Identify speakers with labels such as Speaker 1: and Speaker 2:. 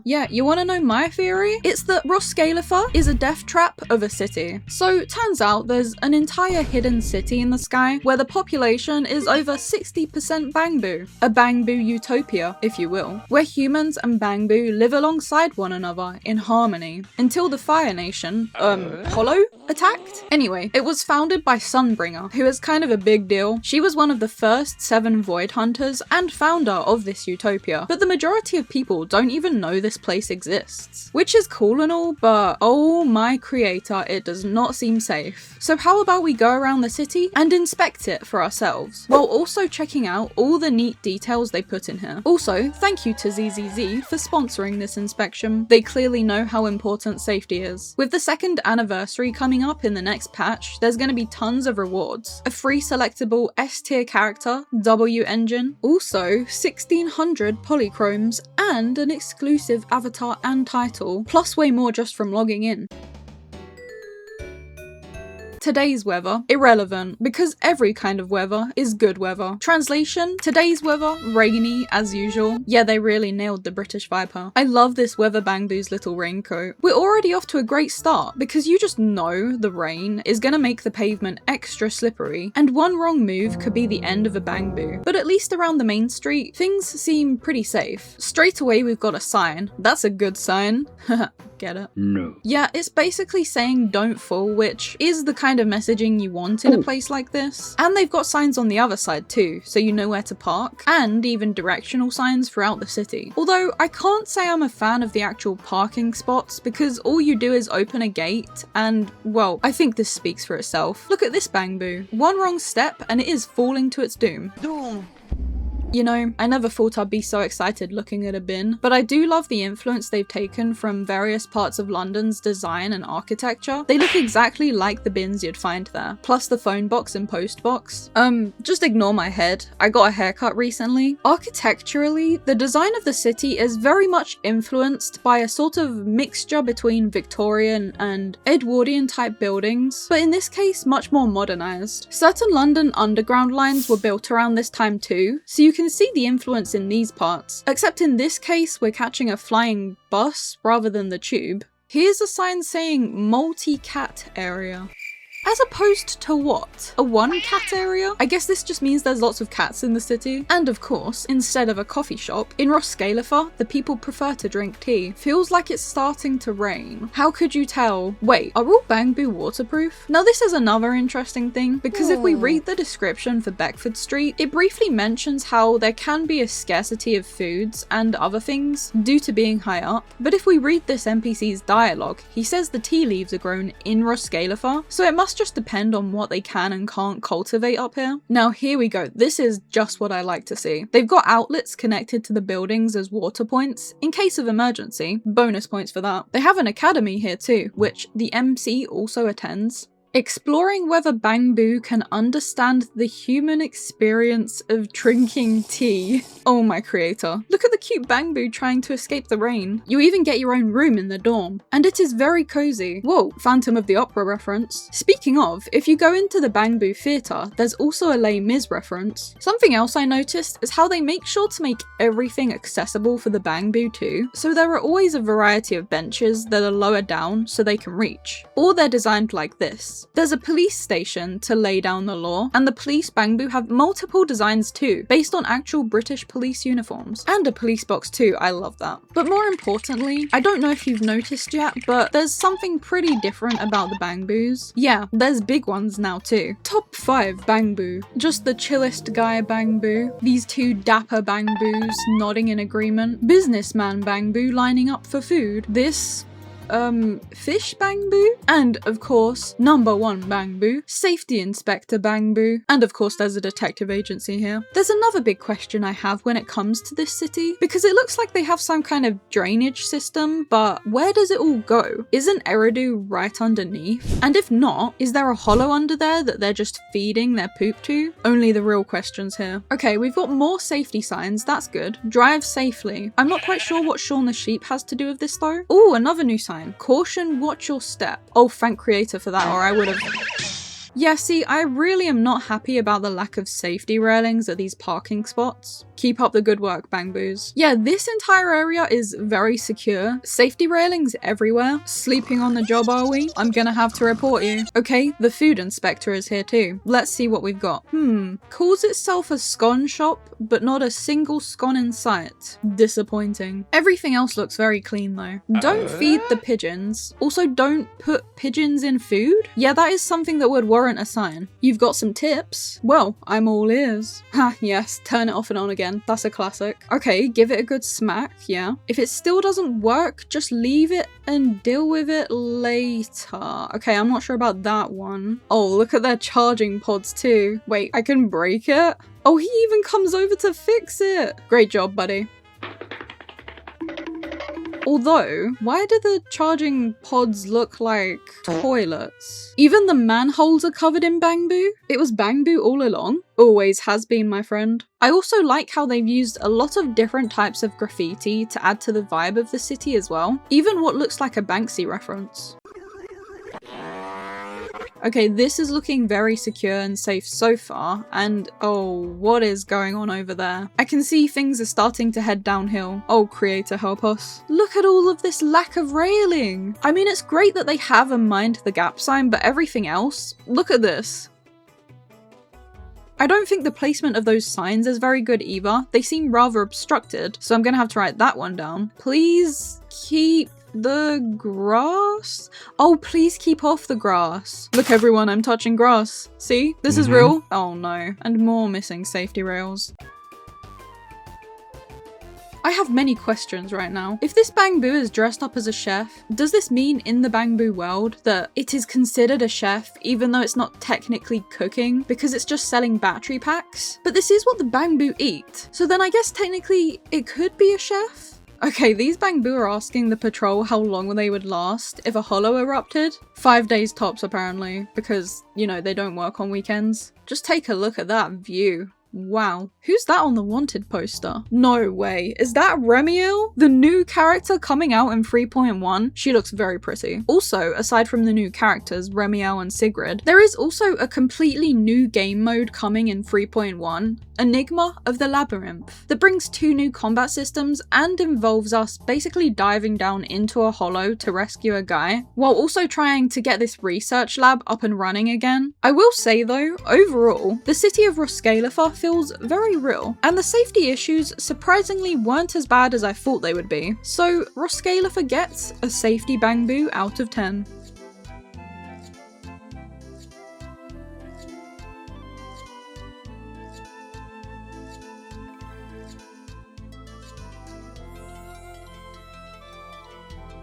Speaker 1: Yeah, you wanna know my theory? It's that roscaelifer is a death trap of a city. So turns out there's an entire hidden city in the sky where the population is over 60% Bangbu. A Bangbu utopia, if you will, where humans and Bangbu live alongside one another in harmony until the Fire Nation, Hollow, attacked? Anyway, it was founded by Sunbringer, who is kind of a big deal. She was one of the first 7 Void Hunters and founder of this utopia, but the majority of people don't even know this place exists. Which is cool and all, but oh my creator, it does not seem safe. So how about we go around the city and inspect it for ourselves, while also checking out all the neat details they put in here. Also, thank you to ZZZ for sponsoring this inspection. They clearly know how important safety is. With the 2nd anniversary coming up in the next patch, there's going to be tons of rewards. A free selectable S tier character, W engine, also 1600 polychromes, and an exclusive avatar and title, plus way more just from logging in. Today's weather, irrelevant, because every kind of weather is good weather. Translation, today's weather, rainy as usual. Yeah, they really nailed the British Viper. I love this Weather Bangbu's little raincoat. We're already off to a great start, because you just know the rain is gonna make the pavement extra slippery, and one wrong move could be the end of a Bangbu. But at least around the main street, things seem pretty safe. Straight away we've got a sign. That's a good sign. Get it?
Speaker 2: No.
Speaker 1: Yeah, it's basically saying don't fall, which is the kind of messaging you want in a place like this. And they've got signs on the other side too, so you know where to park, and even directional signs throughout the city. Although I can't say I'm a fan of the actual parking spots, because all you do is open a gate and, well, I think this speaks for itself. Look at this Bangbu. One wrong step and it is falling to its doom. You know, I never thought I'd be so excited looking at a bin, but I do love the influence they've taken from various parts of London's design and architecture. They look exactly like the bins you'd find there, plus the phone box and post box. Just ignore my head. I got a haircut recently. Architecturally, the design of the city is very much influenced by a sort of mixture between Victorian and Edwardian type buildings, but in this case much more modernized. Certain London underground lines were built around this time too, so you can see the influence in these parts, except in this case we're catching a flying bus rather than the tube. Here's a sign saying multi-cat area. As opposed to what? A one cat area? I guess this just means there's lots of cats in the city. And of course, instead of a coffee shop, in roscaelifer, the people prefer to drink tea. Feels like it's starting to rain. How could you tell? Wait, are all Bangbu waterproof? Now this is another interesting thing, because if we read the description for Beckford Street, it briefly mentions how there can be a scarcity of foods and other things due to being high up. But if we read this NPC's dialogue, he says the tea leaves are grown in roscaelifer, so it must just depend on what they can and can't cultivate up here. Now here we go, this is just what I like to see. They've got outlets connected to the buildings as water points in case of emergency, bonus points for that. They have an academy here too, which the MC also attends. Exploring whether Bangbu can understand the human experience of drinking tea. Oh my creator. Look at the cute Bangbu trying to escape the rain. You even get your own room in the dorm, and it is very cozy. Whoa, Phantom of the Opera reference. Speaking of, if you go into the Bangbu Theatre, there's also a Les Mis reference. Something else I noticed is how they make sure to make everything accessible for the Bangbu too. So there are always a variety of benches that are lower down so they can reach. Or they're designed like this. There's a police station to lay down the law, and the police Bangbu have multiple designs too, based on actual British police uniforms. And a police box too, I love that. But more importantly, I don't know if you've noticed yet, but there's something pretty different about the Bangbus. Yeah, there's big ones now too. Top 5 Bangbu. Just the chillest guy Bangbu. These two dapper Bangbus nodding in agreement. Businessman Bangbu lining up for food. This fish Bangbu, and of course number 1 Bangbu, safety inspector Bangbu, and of course there's a detective agency here. There's another big question I have when it comes to this city, because it looks like they have some kind of drainage system, but where does it all go? Isn't Eridu right underneath? And if not, is there a hollow under there that they're just feeding their poop to? Only the real questions here. Okay, we've got more safety signs, that's good. Drive safely. I'm not quite sure what Shaun the Sheep has to do with this though. Oh, another new sign. Caution, watch your step. Oh, thank creator for that, or I would have... Yeah, see, I really am not happy about the lack of safety railings at these parking spots. Keep up the good work, Bangboos. Yeah, this entire area is very secure. Safety railings everywhere. Sleeping on the job, are we? I'm gonna have to report you. Okay, the food inspector is here too. Let's see what we've got. Calls itself a scone shop, but not a single scone in sight. Disappointing. Everything else looks very clean though. Don't feed the pigeons. Also, don't put pigeons in food. Yeah, that is something that would warrant a sign. You've got some tips? Well, I'm all ears. Ha, yes, turn it off and on again. That's a classic. Okay, give it a good smack, yeah. If it still doesn't work, just leave it and deal with it later. Okay, I'm not sure about that one. Oh, look at their charging pods too. Wait, I can break it? Oh, he even comes over to fix it. Great job, buddy. Although, why do the charging pods look like toilets? Even the manholes are covered in bamboo? It was bamboo all along? Always has been, my friend. I also like how they've used a lot of different types of graffiti to add to the vibe of the city as well. Even what looks like a Banksy reference. Okay, this is looking very secure and safe so far, and oh, what is going on over there? I can see things are starting to head downhill. Oh, creator, help us. Look at all of this lack of railing. I mean, it's great that they have a mind the gap sign, but everything else, look at this. I don't think the placement of those signs is very good either. They seem rather obstructed, so I'm gonna have to write that one down. Please keep the grass? Oh, please keep off the grass. Look everyone, I'm touching grass. See? This is real. Oh no. And more missing safety rails. I have many questions right now. If this bamboo is dressed up as a chef, does this mean in the bamboo world that it is considered a chef even though it's not technically cooking because it's just selling battery packs? But this is what the bamboo eat. So then I guess technically it could be a chef? Okay, these bamboo are asking the patrol how long they would last if a hollow erupted. 5 days tops apparently, because, you know, they don't work on weekends. Just take a look at that view. Wow. Who's that on the wanted poster? No way. Is that Remiel? The new character coming out in 3.1? She looks very pretty. Also, aside from the new characters, Remiel and Sigrid, there is also a completely new game mode coming in 3.1, Enigma of the Labyrinth, that brings 2 new combat systems and involves us basically diving down into a hollow to rescue a guy, while also trying to get this research lab up and running again. I will say though, overall, the city of Roscaelifer feels very real, and the safety issues surprisingly weren't as bad as I thought they would be. So Roscaelifer gets a safety bamboo out of 10.